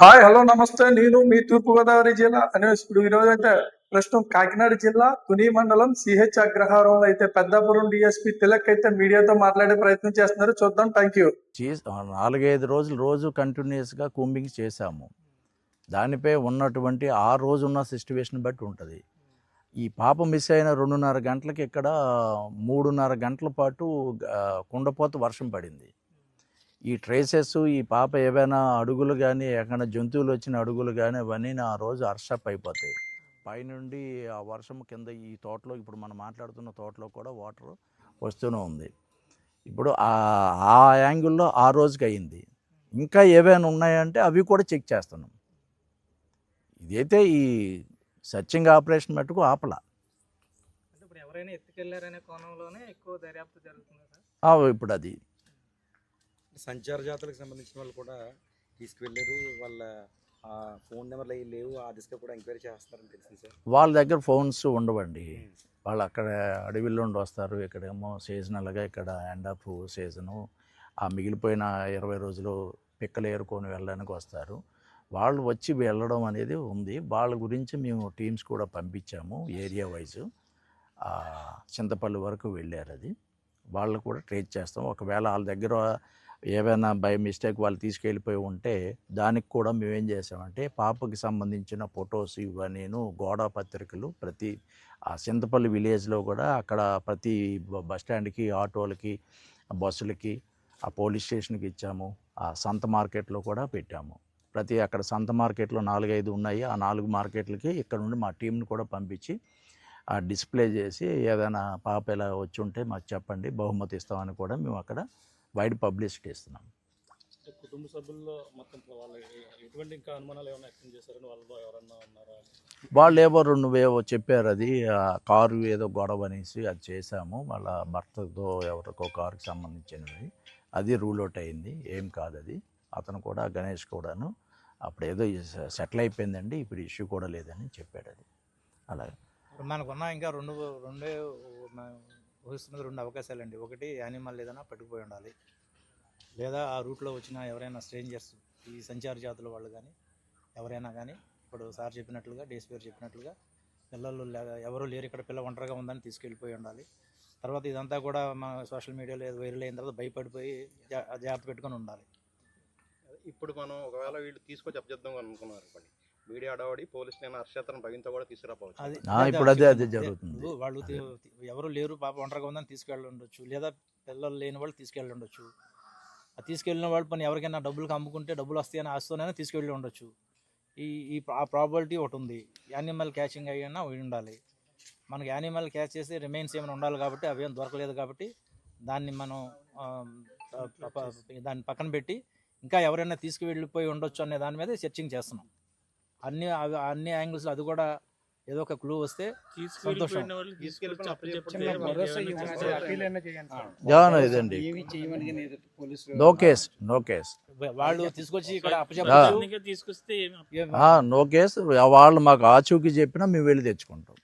Hi hello నమస్తే. నేను మీ తూర్పుగోదావరి జిల్లా అన్వేషకుడు. ఈరోజు అయితే ప్రస్తుతం కాకినాడ జిల్లా తుని మండలం సిహెచ్ అగ్రహారంలో అయితే పెద్దాపురం డిఎస్పీ తిలక్ అయితే మీడియాతో మాట్లాడే ప్రయత్నం చేస్తున్నారు. చూద్దాం. Thank you. 4-5 రోజులు రోజు కంటిన్యూస్గా కూంబింగ్ చేశాము. దానిపై ఉన్నటువంటి ఆ రోజు ఉన్న సిచ్యువేషన్ బట్టి ఉంటుంది. ఈ పాప మిస్ అయిన 2:30 గంటలకి ఇక్కడ 3:30 గంటల పాటు కుండపోత వర్షం పడింది. ఈ ట్రేసెస్ ఈ పాప ఏవైనా అడుగులు కానీ ఎక్కడ జంతువులు వచ్చిన అడుగులు కానీ అవన్నీ ఆ రోజు అర్షప్ అయిపోతాయి. పైనుండి ఆ వర్షం కింద ఈ తోటలో ఇప్పుడు మనం మాట్లాడుతున్న తోటలో కూడా వాటర్ వస్తూనే ఉంది. ఇప్పుడు ఆ యాంగిల్లో ఆ రోజుకి అయింది. ఇంకా ఏవైనా ఉన్నాయంటే అవి కూడా చెక్ చేస్తున్నాం. ఇదైతే ఈ సర్చింగ్ ఆపరేషన్ మటుకు ఆపలా. ఇప్పుడు ఎవరైనా ఎత్తుకెళ్లారనే కోణంలోనే ఎక్కువ దర్యాప్తు జరుగుతుంది సార్. ఇప్పుడు అది సంచార జాతులకు సంబంధించిన వాళ్ళు కూడా తీసుకువెళ్ళారు. వాళ్ళ ఫోన్ నెంబర్లు అవి లేవు. ఆ దిశగా కూడా ఎంక్వైరీ చేస్తారని తెలిసింది సార్. వాళ్ళ దగ్గర ఫోన్స్ ఉండవండి. వాళ్ళు అక్కడ అడవిలో ఉండి వస్తారు. ఇక్కడేమో సీజనల్గా ఇక్కడ ఎండ్ ఆఫ్ సీజను ఆ మిగిలిపోయిన 20 రోజులు పిక్కలు ఏరుకొని వెళ్ళడానికి వస్తారు. వాళ్ళు వచ్చి వెళ్ళడం అనేది ఉంది. వాళ్ళ గురించి మేము టీమ్స్ కూడా పంపించాము. ఏరియా వైజ్ చింతపల్లి వరకు వెళ్ళారు. అది వాళ్ళు కూడా ట్రేస్ చేస్తాం. ఒకవేళ వాళ్ళ దగ్గర ఏవైనా బై మిస్టేక్ వాళ్ళు తీసుకెళ్ళిపోయి ఉంటే దానికి కూడా మేమేం చేసామంటే పాపకి సంబంధించిన ఫొటోస్ ఇవన్నీను గోడా పత్రికలు ప్రతి ఆ చింతపల్లి విలేజ్లో కూడా అక్కడ ప్రతి బస్టాండ్కి ఆటోలకి బస్సులకి ఆ పోలీస్ స్టేషన్కి ఇచ్చాము. ఆ సంత మార్కెట్లో కూడా పెట్టాము. ప్రతి అక్కడ సంత మార్కెట్లో 4-5 ఉన్నాయి. ఆ 4 మార్కెట్లకి ఇక్కడ నుండి మా టీంని కూడా పంపించి ఆ డిస్ప్లే చేసి ఏదైనా పాప ఇలా వచ్చి ఉంటే మాకు చెప్పండి, బహుమతి ఇస్తామని కూడా మేము అక్కడ వైడ్ పబ్లిసిటీ ఇస్తున్నాం. కుటుంబ సభ్యుల్లో మొత్తం ఎటువంటి ఇంకా అనుమానాలు ఏమైనా వ్యక్తం చేశారని వాళ్ళలో ఎవరన్నా ఉన్నారా? వాళ్ళు ఏవో చెప్పారు. అది కారు ఏదో గొడవ అనేసి అది చేశాము. వాళ్ళ భర్తతో ఎవరికో కారుకి సంబంధించినవి అది రూల్ అవుట్ అయింది. ఏం కాదు అది. అతను కూడా గణేష్ కూడాను అప్పుడు ఏదో సెటిల్ అయిపోయిందండి, ఇప్పుడు ఇష్యూ కూడా లేదని చెప్పాడు. అది అలాగే మనకున్న ఇంకా రెండే ఊహిస్తున్నది 2 అవకాశాలండి. ఒకటి యానిమల్ ఏదైనా పట్టుకుపోయి ఉండాలి, లేదా ఆ రూట్లో వచ్చిన ఎవరైనా స్ట్రేంజర్స్ ఈ సంచార జాతుల వాళ్ళు కానీ ఎవరైనా కానీ ఇప్పుడు సార్ చెప్పినట్లుగా డేస్ పేరు చెప్పినట్లుగా పిల్లలు ఎవరు లేరు ఇక్కడ, పిల్ల ఒంటరిగా ఉందని తీసుకెళ్ళిపోయి ఉండాలి. తర్వాత ఇదంతా కూడా మా సోషల్ మీడియాలో వైరల్ అయిన తర్వాత భయపడిపోయి జాగ్రత్త పెట్టుకొని ఉండాలి. ఇప్పుడు మనం ఒకవేళ వీళ్ళు తీసుకొచ్చి అప్పచెప్దాం అనుకున్నారు అనుకోండి, మీడియా అడవాడి పోలీసు నేను హర్షతను భయంతో కూడా తీసుకురాపోవచ్చు. ఇప్పుడు అదే జరుగుతుంది. వాళ్ళు ఎవరు లేరు పాప ఒంటరిగా ఉందని తీసుకెళ్ళి ఉండొచ్చు, లేదా పిల్లలు లేని వాళ్ళు తీసుకెళ్ళి ఉండొచ్చు. ఆ తీసుకెళ్ళిన వాళ్ళు పని ఎవరికైనా డబ్బులకు అమ్ముకుంటే డబ్బులు వస్తాయని ఆస్తోనైనా తీసుకెళ్ళి ఉండొచ్చు. ఆ ప్రాబిలిటీ ఒకటి ఉంది. యానిమల్ క్యాచింగ్ అయినా ఉండాలి. మనకి యానిమల్ క్యాచ్ చేసి రిమైన్స్ ఏమైనా ఉండాలి కాబట్టి అవేం దొరకలేదు కాబట్టి దాన్ని మనం దాన్ని పక్కన పెట్టి ఇంకా ఎవరైనా తీసుకువెళ్ళిపోయి ఉండొచ్చు అనే దాని మీద సెర్చింగ్ చేస్తున్నాం. అన్ని యాంగిల్స్ అది కూడా ఏదో ఒక క్లూ వస్తే సంతోషం. ఇదండి నో కేస్ వాళ్ళు తీసుకొచ్చి ఇక్కడ నో కేస్. వాళ్ళు మాకు ఆచూకీ చెప్పినా మేము వెళ్ళి తెచ్చుకుంటాం.